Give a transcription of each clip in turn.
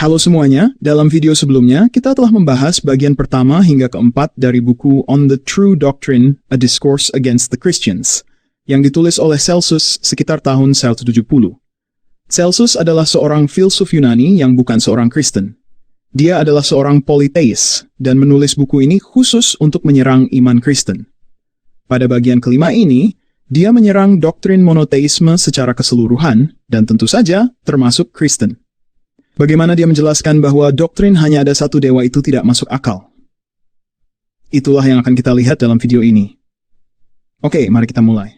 Halo semuanya, dalam video sebelumnya kita telah membahas bagian pertama hingga keempat dari buku On the True Doctrine, A Discourse Against the Christians, yang ditulis oleh Celsus sekitar tahun 170. Celsus adalah seorang filsuf Yunani yang bukan seorang Kristen. Dia adalah seorang politeis, dan menulis buku ini khusus untuk menyerang iman Kristen. Pada bagian kelima ini, dia menyerang doktrin monoteisme secara keseluruhan, dan tentu saja termasuk Kristen. Bagaimana dia menjelaskan bahwa doktrin hanya ada satu dewa itu tidak masuk akal? Itulah yang akan kita lihat dalam video ini. Oke, mari kita mulai.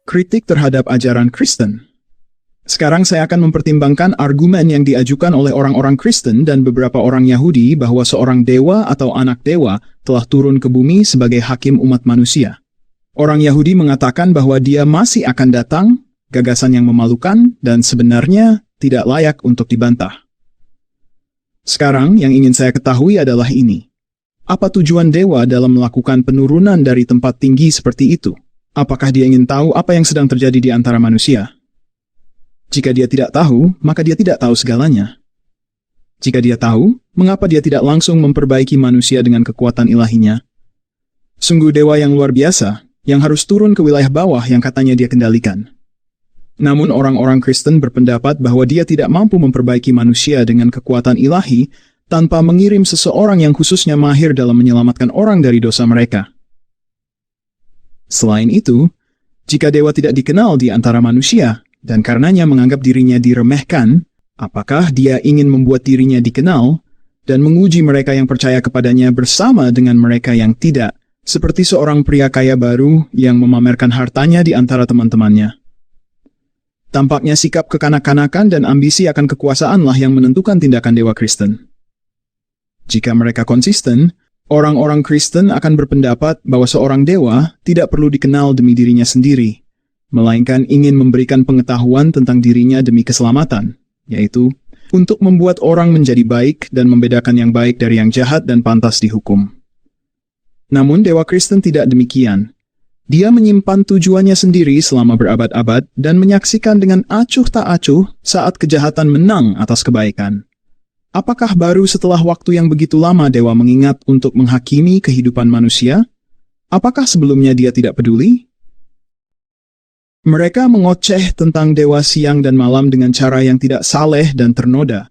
Kritik terhadap ajaran Kristen. Sekarang saya akan mempertimbangkan argumen yang diajukan oleh orang-orang Kristen dan beberapa orang Yahudi bahwa seorang dewa atau anak dewa telah turun ke bumi sebagai hakim umat manusia. Orang Yahudi mengatakan bahwa dia masih akan datang, gagasan yang memalukan, dan sebenarnya tidak layak untuk dibantah. Sekarang yang ingin saya ketahui adalah ini. Apa tujuan dewa dalam melakukan penurunan dari tempat tinggi seperti itu? Apakah dia ingin tahu apa yang sedang terjadi di antara manusia? Jika dia tidak tahu, maka dia tidak tahu segalanya. Jika dia tahu, mengapa dia tidak langsung memperbaiki manusia dengan kekuatan ilahinya? Sungguh dewa yang luar biasa, yang harus turun ke wilayah bawah yang katanya dia kendalikan. Namun orang-orang Kristen berpendapat bahwa dia tidak mampu memperbaiki manusia dengan kekuatan ilahi tanpa mengirim seseorang yang khususnya mahir dalam menyelamatkan orang dari dosa mereka. Selain itu, jika dewa tidak dikenal di antara manusia, dan karenanya menganggap dirinya diremehkan, apakah dia ingin membuat dirinya dikenal dan menguji mereka yang percaya kepadanya bersama dengan mereka yang tidak, seperti seorang pria kaya baru yang memamerkan hartanya di antara teman-temannya? Tampaknya sikap kekanak-kanakan dan ambisi akan kekuasaanlah yang menentukan tindakan dewa Kristen. Jika mereka konsisten, orang-orang Kristen akan berpendapat bahwa seorang dewa tidak perlu dikenal demi dirinya sendiri, melainkan ingin memberikan pengetahuan tentang dirinya demi keselamatan, yaitu untuk membuat orang menjadi baik dan membedakan yang baik dari yang jahat dan pantas dihukum. Namun dewa Kristen tidak demikian. Dia menyimpan tujuannya sendiri selama berabad-abad dan menyaksikan dengan acuh tak acuh saat kejahatan menang atas kebaikan. Apakah baru setelah waktu yang begitu lama dewa mengingat untuk menghakimi kehidupan manusia? Apakah sebelumnya dia tidak peduli? Mereka mengoceh tentang dewa siang dan malam dengan cara yang tidak saleh dan ternoda.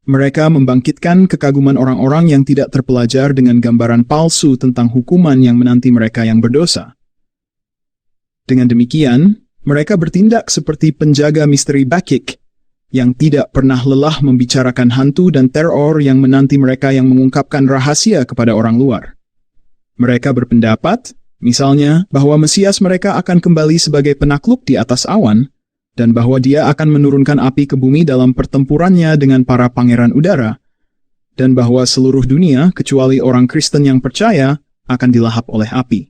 Mereka membangkitkan kekaguman orang-orang yang tidak terpelajar dengan gambaran palsu tentang hukuman yang menanti mereka yang berdosa. Dengan demikian, mereka bertindak seperti penjaga misteri Bakik, yang tidak pernah lelah membicarakan hantu dan teror yang menanti mereka yang mengungkapkan rahasia kepada orang luar. Mereka berpendapat, misalnya, bahwa Mesias mereka akan kembali sebagai penakluk di atas awan, dan bahwa dia akan menurunkan api ke bumi dalam pertempurannya dengan para pangeran udara, dan bahwa seluruh dunia, kecuali orang Kristen yang percaya, akan dilahap oleh api.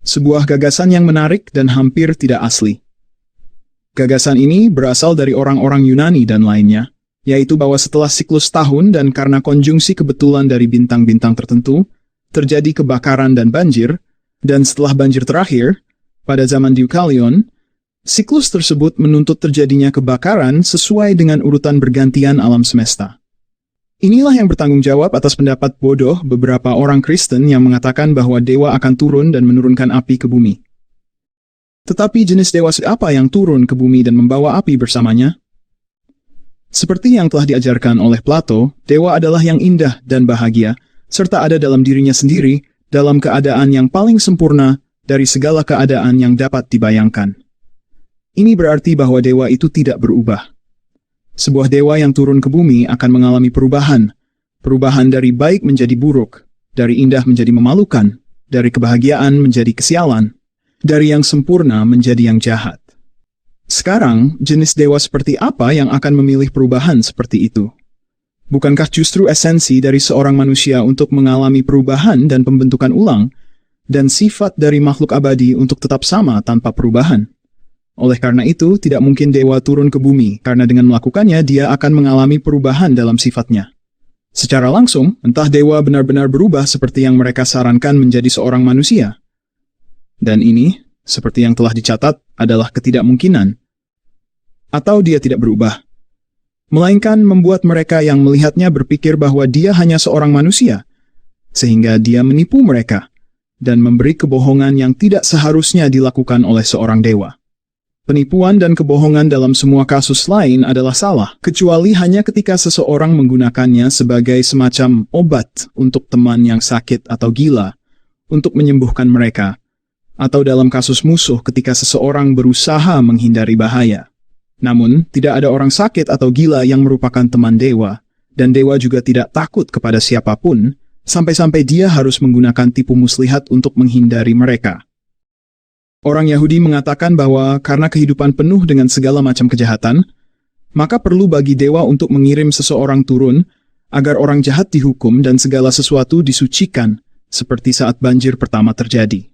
Sebuah gagasan yang menarik dan hampir tidak asli. Gagasan ini berasal dari orang-orang Yunani dan lainnya, yaitu bahwa setelah siklus tahun dan karena konjungsi kebetulan dari bintang-bintang tertentu, terjadi kebakaran dan banjir, dan setelah banjir terakhir, pada zaman Deukalion, siklus tersebut menuntut terjadinya kebakaran sesuai dengan urutan bergantian alam semesta. Inilah yang bertanggung jawab atas pendapat bodoh beberapa orang Kristen yang mengatakan bahwa dewa akan turun dan menurunkan api ke bumi. Tetapi jenis dewa apa yang turun ke bumi dan membawa api bersamanya? Seperti yang telah diajarkan oleh Plato, dewa adalah yang indah dan bahagia, serta ada dalam dirinya sendiri, dalam keadaan yang paling sempurna dari segala keadaan yang dapat dibayangkan. Ini berarti bahwa dewa itu tidak berubah. Sebuah dewa yang turun ke bumi akan mengalami perubahan dari baik menjadi buruk, dari indah menjadi memalukan, dari kebahagiaan menjadi kesialan, dari yang sempurna menjadi yang jahat. Sekarang, jenis dewa seperti apa yang akan memilih perubahan seperti itu? Bukankah justru esensi dari seorang manusia untuk mengalami perubahan dan pembentukan ulang, dan sifat dari makhluk abadi untuk tetap sama tanpa perubahan? Oleh karena itu, tidak mungkin dewa turun ke bumi, karena dengan melakukannya dia akan mengalami perubahan dalam sifatnya. Secara langsung, entah dewa benar-benar berubah seperti yang mereka sarankan menjadi seorang manusia. Dan ini, seperti yang telah dicatat, adalah ketidakmungkinan. Atau dia tidak berubah, melainkan membuat mereka yang melihatnya berpikir bahwa dia hanya seorang manusia, sehingga dia menipu mereka dan memberi kebohongan yang tidak seharusnya dilakukan oleh seorang dewa. Penipuan dan kebohongan dalam semua kasus lain adalah salah, kecuali hanya ketika seseorang menggunakannya sebagai semacam obat untuk teman yang sakit atau gila, untuk menyembuhkan mereka, atau dalam kasus musuh ketika seseorang berusaha menghindari bahaya. Namun, tidak ada orang sakit atau gila yang merupakan teman dewa, dan dewa juga tidak takut kepada siapapun, sampai-sampai dia harus menggunakan tipu muslihat untuk menghindari mereka. Orang Yahudi mengatakan bahwa karena kehidupan penuh dengan segala macam kejahatan, maka perlu bagi dewa untuk mengirim seseorang turun agar orang jahat dihukum dan segala sesuatu disucikan, seperti saat banjir pertama terjadi.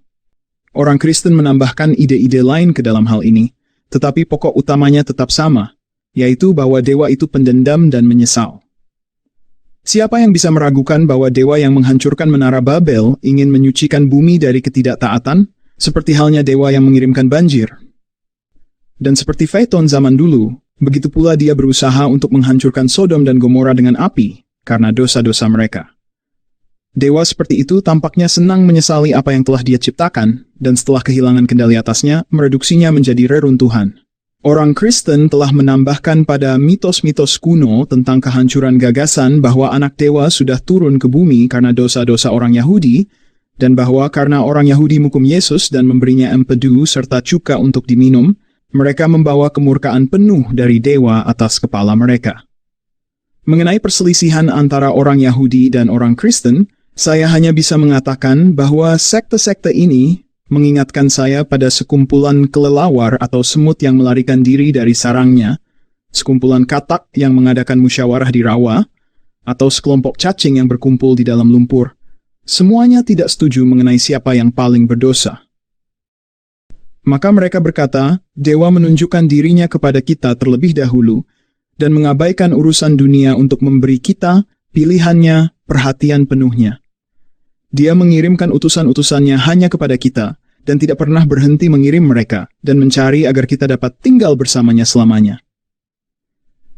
Orang Kristen menambahkan ide-ide lain ke dalam hal ini, tetapi pokok utamanya tetap sama, yaitu bahwa dewa itu pendendam dan menyesal. Siapa yang bisa meragukan bahwa dewa yang menghancurkan Menara Babel ingin menyucikan bumi dari ketidaktaatan, seperti halnya dewa yang mengirimkan banjir? Dan seperti Phaeton zaman dulu, begitu pula dia berusaha untuk menghancurkan Sodom dan Gomora dengan api, karena dosa-dosa mereka. Dewa seperti itu tampaknya senang menyesali apa yang telah dia ciptakan, dan setelah kehilangan kendali atasnya, mereduksinya menjadi reruntuhan. Orang Kristen telah menambahkan pada mitos-mitos kuno tentang kehancuran gagasan bahwa anak dewa sudah turun ke bumi karena dosa-dosa orang Yahudi, dan bahwa karena orang Yahudi menghukum Yesus dan memberinya empedu serta cuka untuk diminum, mereka membawa kemurkaan penuh dari dewa atas kepala mereka. Mengenai perselisihan antara orang Yahudi dan orang Kristen, saya hanya bisa mengatakan bahwa sekte-sekte ini mengingatkan saya pada sekumpulan kelelawar atau semut yang melarikan diri dari sarangnya, sekumpulan katak yang mengadakan musyawarah di rawa, atau sekelompok cacing yang berkumpul di dalam lumpur. Semuanya tidak setuju mengenai siapa yang paling berdosa. Maka mereka berkata, dewa menunjukkan dirinya kepada kita terlebih dahulu, dan mengabaikan urusan dunia untuk memberi kita, pilihannya, perhatian penuhnya. Dia mengirimkan utusan-utusannya hanya kepada kita, dan tidak pernah berhenti mengirim mereka, dan mencari agar kita dapat tinggal bersamanya selamanya.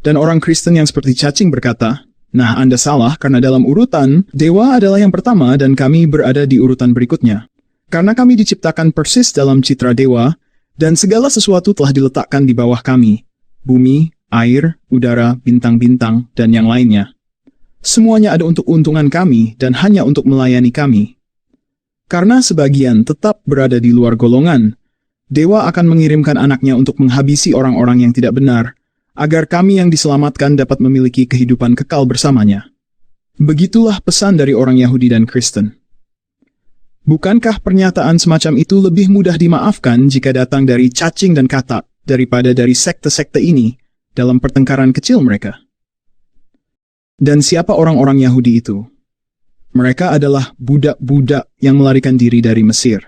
Dan orang Kristen yang seperti cacing berkata, nah, Anda salah karena dalam urutan, dewa adalah yang pertama dan kami berada di urutan berikutnya. Karena kami diciptakan persis dalam citra dewa, dan segala sesuatu telah diletakkan di bawah kami. Bumi, air, udara, bintang-bintang, dan yang lainnya. Semuanya ada untuk keuntungan kami dan hanya untuk melayani kami. Karena sebagian tetap berada di luar golongan, dewa akan mengirimkan anaknya untuk menghabisi orang-orang yang tidak benar, agar kami yang diselamatkan dapat memiliki kehidupan kekal bersamanya. Begitulah pesan dari orang Yahudi dan Kristen. Bukankah pernyataan semacam itu lebih mudah dimaafkan jika datang dari cacing dan katak daripada dari sekte-sekte ini dalam pertengkaran kecil mereka? Dan siapa orang-orang Yahudi itu? Mereka adalah budak-budak yang melarikan diri dari Mesir.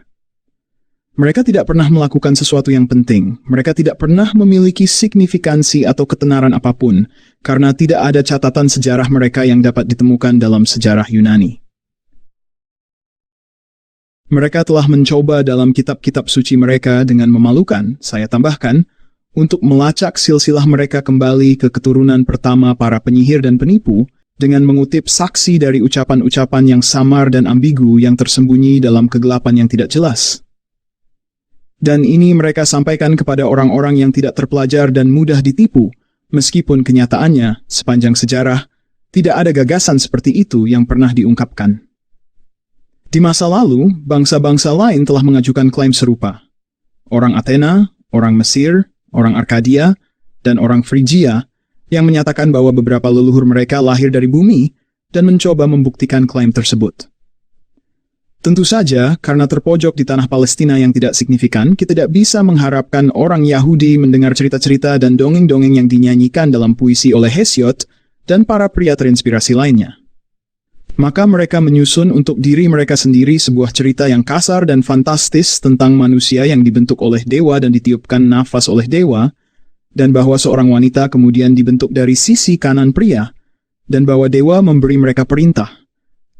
Mereka tidak pernah melakukan sesuatu yang penting. Mereka tidak pernah memiliki signifikansi atau ketenaran apapun, karena tidak ada catatan sejarah mereka yang dapat ditemukan dalam sejarah Yunani. Mereka telah mencoba dalam kitab-kitab suci mereka dengan memalukan, saya tambahkan, untuk melacak silsilah mereka kembali ke keturunan pertama para penyihir dan penipu, dengan mengutip saksi dari ucapan-ucapan yang samar dan ambigu yang tersembunyi dalam kegelapan yang tidak jelas. Dan ini mereka sampaikan kepada orang-orang yang tidak terpelajar dan mudah ditipu, meskipun kenyataannya, sepanjang sejarah, tidak ada gagasan seperti itu yang pernah diungkapkan. Di masa lalu, bangsa-bangsa lain telah mengajukan klaim serupa. Orang Athena, orang Mesir, orang Arkadia, dan orang Frigia, yang menyatakan bahwa beberapa leluhur mereka lahir dari bumi, dan mencoba membuktikan klaim tersebut. Tentu saja, karena terpojok di tanah Palestina yang tidak signifikan, kita tidak bisa mengharapkan orang Yahudi mendengar cerita-cerita dan dongeng-dongeng yang dinyanyikan dalam puisi oleh Hesiod dan para pria terinspirasi lainnya. Maka mereka menyusun untuk diri mereka sendiri sebuah cerita yang kasar dan fantastis tentang manusia yang dibentuk oleh dewa dan ditiupkan nafas oleh dewa, dan bahwa seorang wanita kemudian dibentuk dari sisi kanan pria, dan bahwa dewa memberi mereka perintah,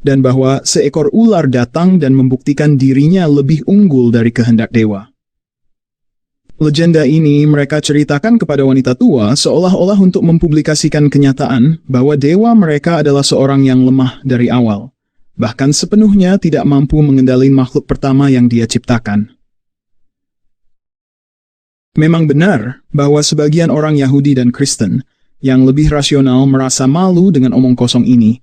dan bahwa seekor ular datang dan membuktikan dirinya lebih unggul dari kehendak dewa. Legenda ini mereka ceritakan kepada wanita tua seolah-olah untuk mempublikasikan kenyataan bahwa dewa mereka adalah seorang yang lemah dari awal, bahkan sepenuhnya tidak mampu mengendalikan makhluk pertama yang dia ciptakan. Memang benar bahwa sebagian orang Yahudi dan Kristen yang lebih rasional merasa malu dengan omong kosong ini,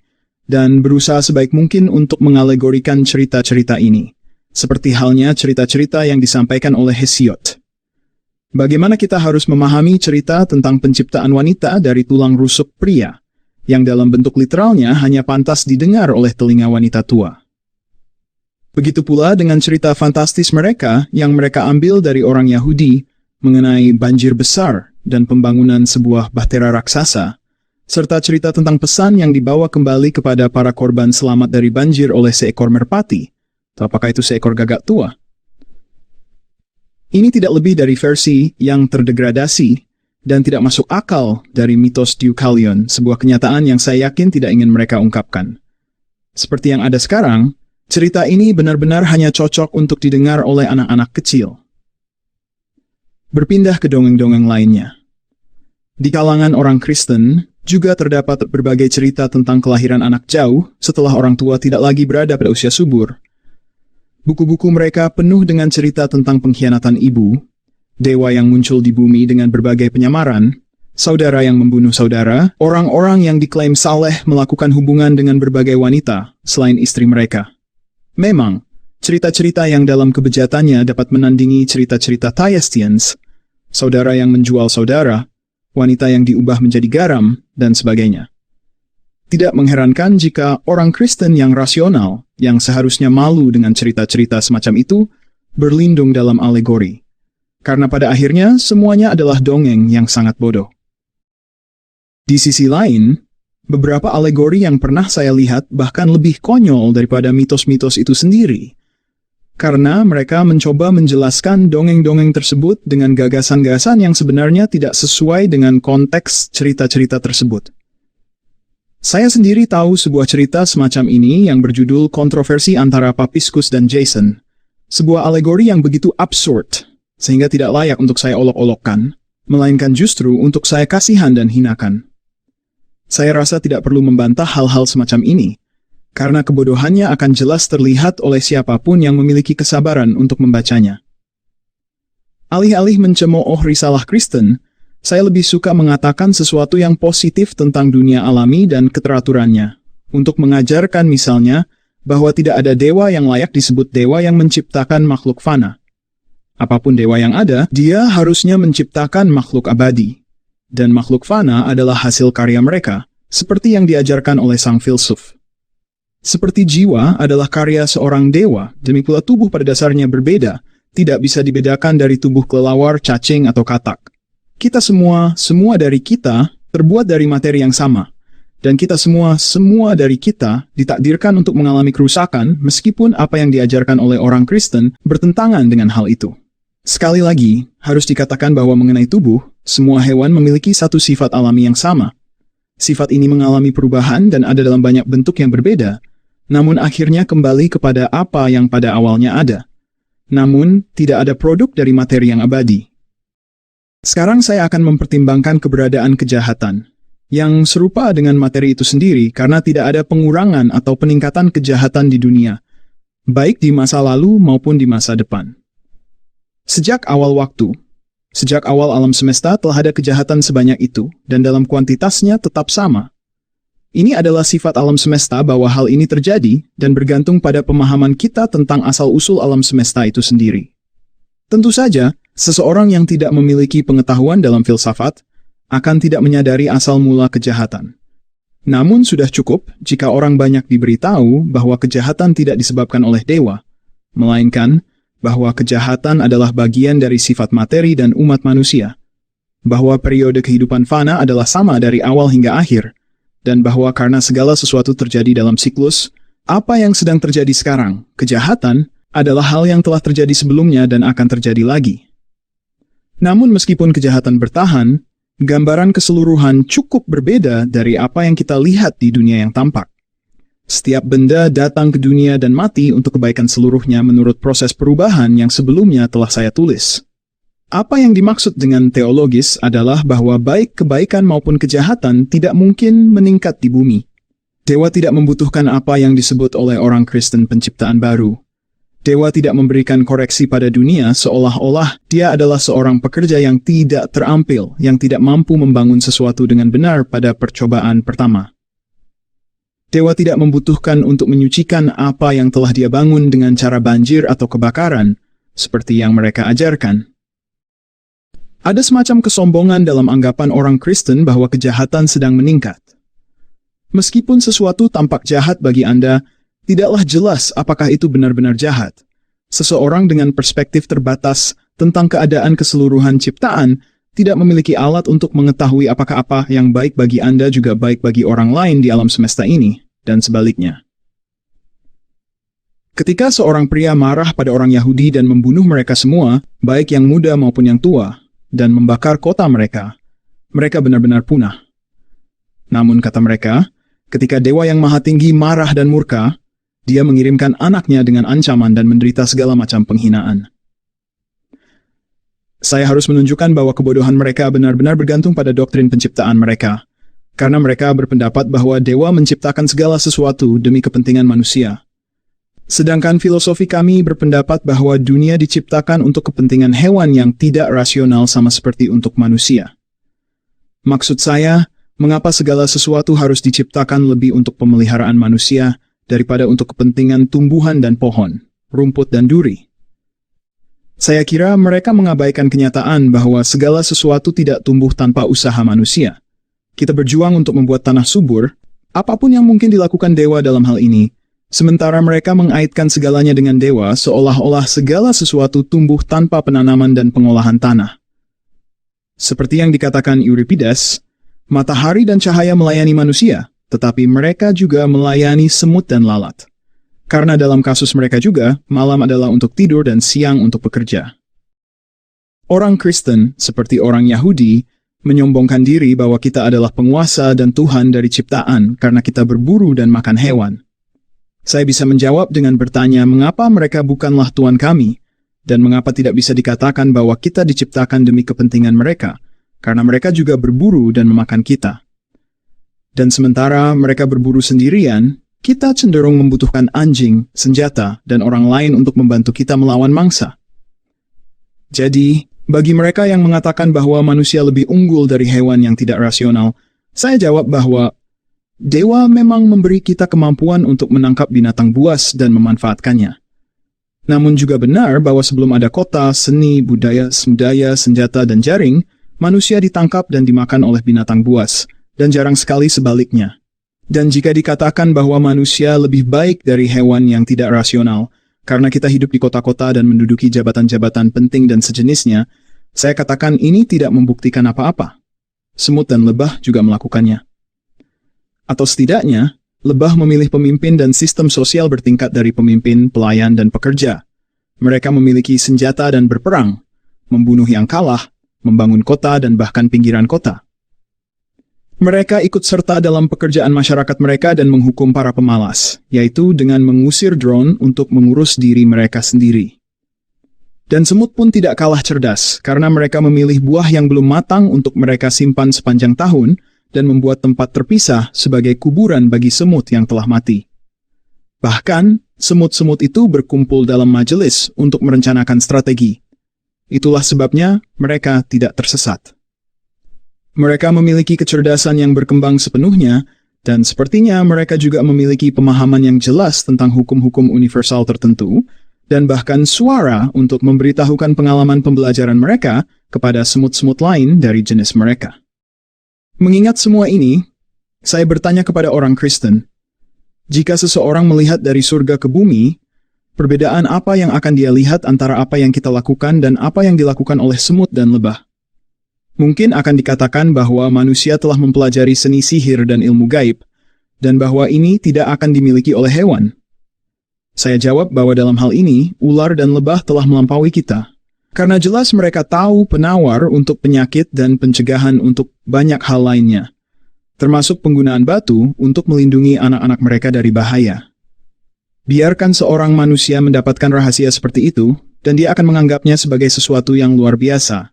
dan berusaha sebaik mungkin untuk mengalegorikan cerita-cerita ini, seperti halnya cerita-cerita yang disampaikan oleh Hesiod. Bagaimana kita harus memahami cerita tentang penciptaan wanita dari tulang rusuk pria, yang dalam bentuk literalnya hanya pantas didengar oleh telinga wanita tua. Begitu pula dengan cerita fantastis mereka yang mereka ambil dari orang Yahudi mengenai banjir besar dan pembangunan sebuah bahtera raksasa, serta cerita tentang pesan yang dibawa kembali kepada para korban selamat dari banjir oleh seekor merpati, atau apakah itu seekor gagak tua. Ini tidak lebih dari versi yang terdegradasi dan tidak masuk akal dari mitos Deucalion, sebuah kenyataan yang saya yakin tidak ingin mereka ungkapkan. Seperti yang ada sekarang, cerita ini benar-benar hanya cocok untuk didengar oleh anak-anak kecil. Berpindah ke dongeng-dongeng lainnya. Di kalangan orang Kristen, juga terdapat berbagai cerita tentang kelahiran anak jauh setelah orang tua tidak lagi berada pada usia subur. Buku-buku mereka penuh dengan cerita tentang pengkhianatan ibu, dewa yang muncul di bumi dengan berbagai penyamaran, saudara yang membunuh saudara, orang-orang yang diklaim saleh melakukan hubungan dengan berbagai wanita selain istri mereka. Memang, cerita-cerita yang dalam kebejatannya dapat menandingi cerita-cerita Thyestians, saudara yang menjual saudara, wanita yang diubah menjadi garam, dan sebagainya. Tidak mengherankan jika orang Kristen yang rasional, yang seharusnya malu dengan cerita-cerita semacam itu, berlindung dalam alegori. Karena pada akhirnya semuanya adalah dongeng yang sangat bodoh. Di sisi lain, beberapa alegori yang pernah saya lihat bahkan lebih konyol daripada mitos-mitos itu sendiri. Karena mereka mencoba menjelaskan dongeng-dongeng tersebut dengan gagasan-gagasan yang sebenarnya tidak sesuai dengan konteks cerita-cerita tersebut. Saya sendiri tahu sebuah cerita semacam ini yang berjudul Kontroversi Antara Papiskus dan Jason. Sebuah alegori yang begitu absurd, sehingga tidak layak untuk saya olok-olokkan, melainkan justru untuk saya kasihan dan hinakan. Saya rasa tidak perlu membantah hal-hal semacam ini, karena kebodohannya akan jelas terlihat oleh siapapun yang memiliki kesabaran untuk membacanya. Alih-alih mencemooh risalah Kristen, saya lebih suka mengatakan sesuatu yang positif tentang dunia alami dan keteraturannya, untuk mengajarkan misalnya bahwa tidak ada dewa yang layak disebut dewa yang menciptakan makhluk fana. Apapun dewa yang ada, dia harusnya menciptakan makhluk abadi. Dan makhluk fana adalah hasil karya mereka, seperti yang diajarkan oleh sang filsuf. Seperti jiwa adalah karya seorang dewa, demi pula tubuh pada dasarnya berbeda, tidak bisa dibedakan dari tubuh kelelawar, cacing, atau katak. Kita semua dari kita, terbuat dari materi yang sama. Dan kita semua dari kita, ditakdirkan untuk mengalami kerusakan, meskipun apa yang diajarkan oleh orang Kristen bertentangan dengan hal itu. Sekali lagi, harus dikatakan bahwa mengenai tubuh, semua hewan memiliki satu sifat alami yang sama. Sifat ini mengalami perubahan dan ada dalam banyak bentuk yang berbeda, namun akhirnya kembali kepada apa yang pada awalnya ada. Namun, tidak ada produk dari materi yang abadi. Sekarang saya akan mempertimbangkan keberadaan kejahatan, yang serupa dengan materi itu sendiri karena tidak ada pengurangan atau peningkatan kejahatan di dunia, baik di masa lalu maupun di masa depan. Sejak awal waktu, sejak awal alam semesta telah ada kejahatan sebanyak itu, dan dalam kuantitasnya tetap sama. Ini adalah sifat alam semesta bahwa hal ini terjadi dan bergantung pada pemahaman kita tentang asal-usul alam semesta itu sendiri. Tentu saja, seseorang yang tidak memiliki pengetahuan dalam filsafat akan tidak menyadari asal mula kejahatan. Namun sudah cukup jika orang banyak diberitahu bahwa kejahatan tidak disebabkan oleh dewa, melainkan bahwa kejahatan adalah bagian dari sifat materi dan umat manusia, bahwa periode kehidupan fana adalah sama dari awal hingga akhir, dan bahwa karena segala sesuatu terjadi dalam siklus, apa yang sedang terjadi sekarang, kejahatan, adalah hal yang telah terjadi sebelumnya dan akan terjadi lagi. Namun meskipun kejahatan bertahan, Gambaran keseluruhan cukup berbeda dari apa yang kita lihat di dunia yang tampak. Setiap benda datang ke dunia dan mati untuk kebaikan seluruhnya menurut proses perubahan yang sebelumnya telah saya tulis. Apa yang dimaksud dengan teologis adalah bahwa baik kebaikan maupun kejahatan tidak mungkin meningkat di bumi. Dewa tidak membutuhkan apa yang disebut oleh orang Kristen penciptaan baru. Dewa tidak memberikan koreksi pada dunia seolah-olah dia adalah seorang pekerja yang tidak terampil, yang tidak mampu membangun sesuatu dengan benar pada percobaan pertama. Dewa tidak membutuhkan untuk menyucikan apa yang telah dia bangun dengan cara banjir atau kebakaran, seperti yang mereka ajarkan. Ada semacam kesombongan dalam anggapan orang Kristen bahwa kejahatan sedang meningkat. Meskipun sesuatu tampak jahat bagi Anda, tidaklah jelas apakah itu benar-benar jahat. Seseorang dengan perspektif terbatas tentang keadaan keseluruhan ciptaan tidak memiliki alat untuk mengetahui apakah apa yang baik bagi Anda juga baik bagi orang lain di alam semesta ini, dan sebaliknya. Ketika seorang pria marah pada orang Yahudi dan membunuh mereka semua, baik yang muda maupun yang tua, dan membakar kota mereka, mereka benar-benar punah. Namun kata mereka, ketika Dewa yang Maha Tinggi marah dan murka, dia mengirimkan anaknya dengan ancaman dan menderita segala macam penghinaan. Saya harus menunjukkan bahwa kebodohan mereka benar-benar bergantung pada doktrin penciptaan mereka, karena mereka berpendapat bahwa Dewa menciptakan segala sesuatu demi kepentingan manusia. Sedangkan filosofi kami berpendapat bahwa dunia diciptakan untuk kepentingan hewan yang tidak rasional sama seperti untuk manusia. Maksud saya, mengapa segala sesuatu harus diciptakan lebih untuk pemeliharaan manusia daripada untuk kepentingan tumbuhan dan pohon, rumput dan duri? Saya kira mereka mengabaikan kenyataan bahwa segala sesuatu tidak tumbuh tanpa usaha manusia. Kita berjuang untuk membuat tanah subur, apapun yang mungkin dilakukan Dewa dalam hal ini, sementara mereka mengaitkan segalanya dengan Dewa seolah-olah segala sesuatu tumbuh tanpa penanaman dan pengolahan tanah. Seperti yang dikatakan Euripides, matahari dan cahaya melayani manusia, tetapi mereka juga melayani semut dan lalat. Karena dalam kasus mereka juga, malam adalah untuk tidur dan siang untuk bekerja. Orang Kristen, seperti orang Yahudi, menyombongkan diri bahwa kita adalah penguasa dan Tuhan dari ciptaan karena kita berburu dan makan hewan. Saya bisa menjawab dengan bertanya mengapa mereka bukanlah Tuhan kami, dan mengapa tidak bisa dikatakan bahwa kita diciptakan demi kepentingan mereka, karena mereka juga berburu dan memakan kita. Dan sementara mereka berburu sendirian, kita cenderung membutuhkan anjing, senjata, dan orang lain untuk membantu kita melawan mangsa. Jadi, bagi mereka yang mengatakan bahwa manusia lebih unggul dari hewan yang tidak rasional, saya jawab bahwa Dewa memang memberi kita kemampuan untuk menangkap binatang buas dan memanfaatkannya. Namun juga benar bahwa sebelum ada kota, seni, budaya, senjata, dan jaring, manusia ditangkap dan dimakan oleh binatang buas, dan jarang sekali sebaliknya. Dan jika dikatakan bahwa manusia lebih baik dari hewan yang tidak rasional, karena kita hidup di kota-kota dan menduduki jabatan-jabatan penting dan sejenisnya, saya katakan ini tidak membuktikan apa-apa. Semut dan lebah juga melakukannya. Atau setidaknya, lebah memilih pemimpin dan sistem sosial bertingkat dari pemimpin, pelayan, dan pekerja. Mereka memiliki senjata dan berperang, membunuh yang kalah, membangun kota dan bahkan pinggiran kota. Mereka ikut serta dalam pekerjaan masyarakat mereka dan menghukum para pemalas, yaitu dengan mengusir drone untuk mengurus diri mereka sendiri. Dan semut pun tidak kalah cerdas, karena mereka memilih buah yang belum matang untuk mereka simpan sepanjang tahun, dan membuat tempat terpisah sebagai kuburan bagi semut yang telah mati. Bahkan, semut-semut itu berkumpul dalam majelis untuk merencanakan strategi. Itulah sebabnya mereka tidak tersesat. Mereka memiliki kecerdasan yang berkembang sepenuhnya, dan sepertinya mereka juga memiliki pemahaman yang jelas tentang hukum-hukum universal tertentu, dan bahkan suara untuk memberitahukan pengalaman pembelajaran mereka kepada semut-semut lain dari jenis mereka. Mengingat semua ini, saya bertanya kepada orang Kristen, jika seseorang melihat dari surga ke bumi, perbedaan apa yang akan dia lihat antara apa yang kita lakukan dan apa yang dilakukan oleh semut dan lebah? Mungkin akan dikatakan bahwa manusia telah mempelajari seni sihir dan ilmu gaib, dan bahwa ini tidak akan dimiliki oleh hewan. Saya jawab bahwa dalam hal ini, ular dan lebah telah melampaui kita, Karena jelas mereka tahu penawar untuk penyakit dan pencegahan untuk banyak hal lainnya, termasuk penggunaan batu untuk melindungi anak-anak mereka dari bahaya. Biarkan seorang manusia mendapatkan rahasia seperti itu, dan dia akan menganggapnya sebagai sesuatu yang luar biasa.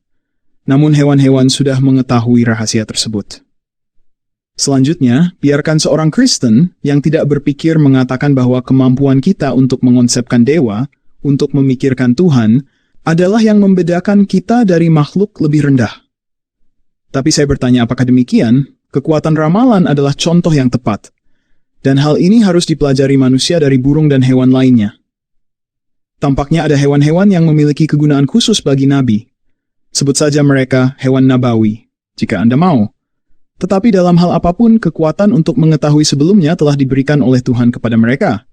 Namun hewan-hewan sudah mengetahui rahasia tersebut. Selanjutnya, biarkan seorang Kristen yang tidak berpikir mengatakan bahwa kemampuan kita untuk mengonsepkan dewa, untuk memikirkan Tuhan, adalah yang membedakan kita dari makhluk lebih rendah. Tapi saya bertanya, apakah demikian? Kekuatan ramalan adalah contoh yang tepat. Dan hal ini harus dipelajari manusia dari burung dan hewan lainnya. Tampaknya ada hewan-hewan yang memiliki kegunaan khusus bagi nabi. Sebut saja mereka hewan nabawi, jika Anda mau. Tetapi dalam hal apapun, kekuatan untuk mengetahui sebelumnya telah diberikan oleh Tuhan kepada mereka.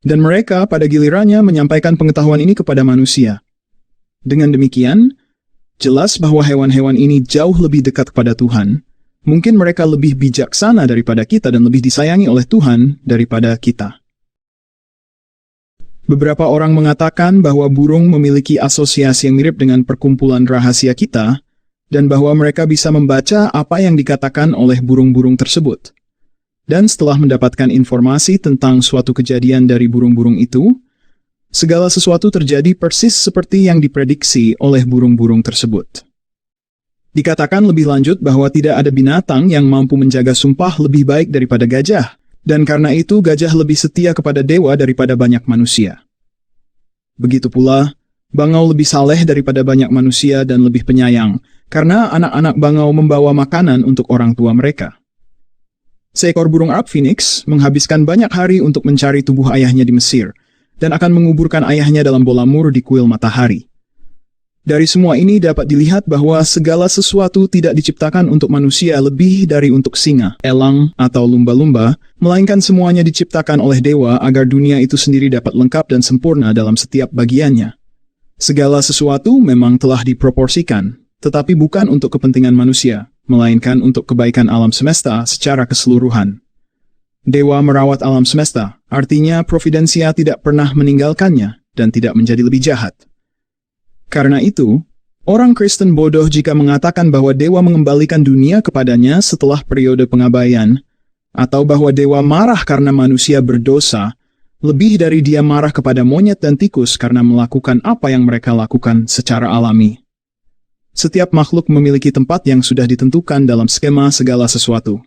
Dan mereka pada gilirannya menyampaikan pengetahuan ini kepada manusia. Dengan demikian, jelas bahwa hewan-hewan ini jauh lebih dekat kepada Tuhan. Mungkin mereka lebih bijaksana daripada kita dan lebih disayangi oleh Tuhan daripada kita. Beberapa orang mengatakan bahwa burung memiliki asosiasi yang mirip dengan perkumpulan rahasia kita, dan bahwa mereka bisa membaca apa yang dikatakan oleh burung-burung tersebut. Dan setelah mendapatkan informasi tentang suatu kejadian dari burung-burung itu, segala sesuatu terjadi persis seperti yang diprediksi oleh burung-burung tersebut. Dikatakan lebih lanjut bahwa tidak ada binatang yang mampu menjaga sumpah lebih baik daripada gajah, dan karena itu gajah lebih setia kepada dewa daripada banyak manusia. Begitu pula, bangau lebih saleh daripada banyak manusia dan lebih penyayang, karena anak-anak bangau membawa makanan untuk orang tua mereka. Seekor burung Arab Phoenix menghabiskan banyak hari untuk mencari tubuh ayahnya di Mesir, dan akan menguburkan ayahnya dalam bola mur di kuil matahari. Dari semua ini dapat dilihat bahwa segala sesuatu tidak diciptakan untuk manusia lebih dari untuk singa, elang, atau lumba-lumba, melainkan semuanya diciptakan oleh dewa agar dunia itu sendiri dapat lengkap dan sempurna dalam setiap bagiannya. Segala sesuatu memang telah diproporsikan, tetapi bukan untuk kepentingan manusia, melainkan untuk kebaikan alam semesta secara keseluruhan. Dewa merawat alam semesta, artinya providensia tidak pernah meninggalkannya dan tidak menjadi lebih jahat. Karena itu, orang Kristen bodoh jika mengatakan bahwa dewa mengembalikan dunia kepadanya setelah periode pengabaian, atau bahwa dewa marah karena manusia berdosa, lebih dari dia marah kepada monyet dan tikus karena melakukan apa yang mereka lakukan secara alami. Setiap makhluk memiliki tempat yang sudah ditentukan dalam skema segala sesuatu.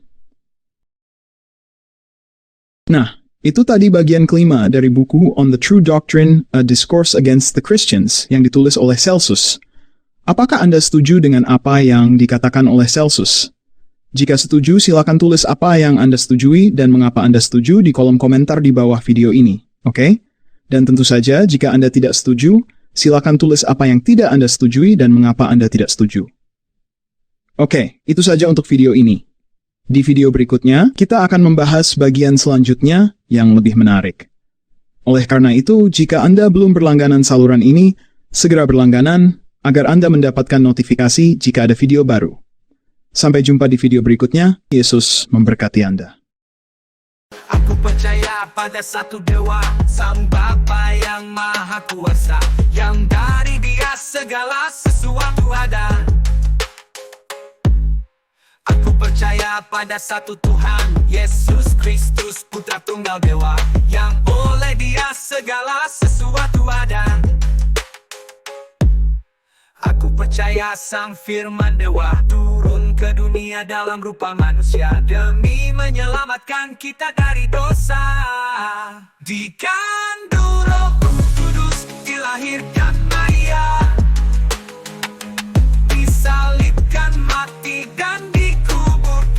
Nah, itu tadi bagian kelima dari buku On the True Doctrine, A Discourse Against the Christians yang ditulis oleh Celsus. Apakah Anda setuju dengan apa yang dikatakan oleh Celsus? Jika setuju, silakan tulis apa yang Anda setujui dan mengapa Anda setuju di kolom komentar di bawah video ini, oke? Dan tentu saja, jika Anda tidak setuju, silakan tulis apa yang tidak Anda setujui dan mengapa Anda tidak setuju. Oke, itu saja untuk video ini. Di video berikutnya, kita akan membahas bagian selanjutnya yang lebih menarik. Oleh karena itu, jika Anda belum berlangganan saluran ini, segera berlangganan agar Anda mendapatkan notifikasi jika ada video baru. Sampai jumpa di video berikutnya, Yesus memberkati Anda. Aku percaya pada satu dewa, Sang Bapa yang Maha Kuasa, yang dari Dia segala sesuatu ada. Aku percaya pada satu Tuhan, Yesus Kristus Putra Tunggal Dewa, yang oleh Dia segala sesuatu ada. Aku percaya Sang Firman Dewa turun ke dunia dalam rupa manusia demi menyelamatkan kita dari dosa. Dikandung Roh Kudus, dilahirkan Maria, disalibkan, mati dan dikuburkan,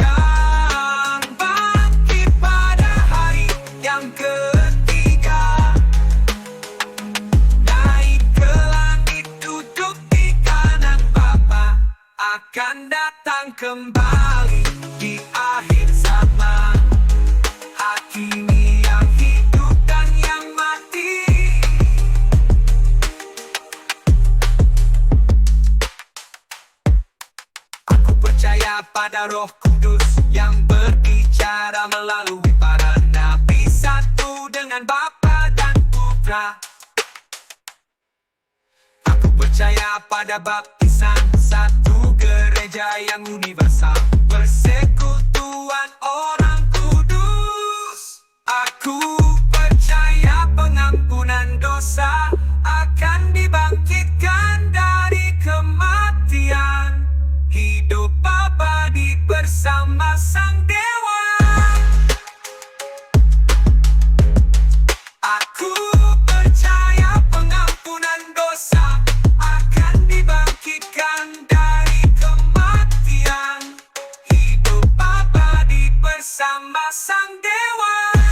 bangkit pada hari yang ketiga, naik ke langit, duduk di kanan Bapa, akan datang kembali di akhir zaman, hakimi yang hidup dan yang mati. Aku percaya pada Roh Kudus yang berbicara melalui para nabi, satu dengan Bapa dan Putra. Aku percaya percaya pada baptisan, satu gereja yang universal, persekutuan orang kudus. Aku percaya pengampunan dosa akan dibangkitkan dari kematian, hidup abadi bersama Sang Dewa. Aku percaya pengampunan dosa akan dibangkitkan dari kematian, hidup abadi bersama Sang Dewa.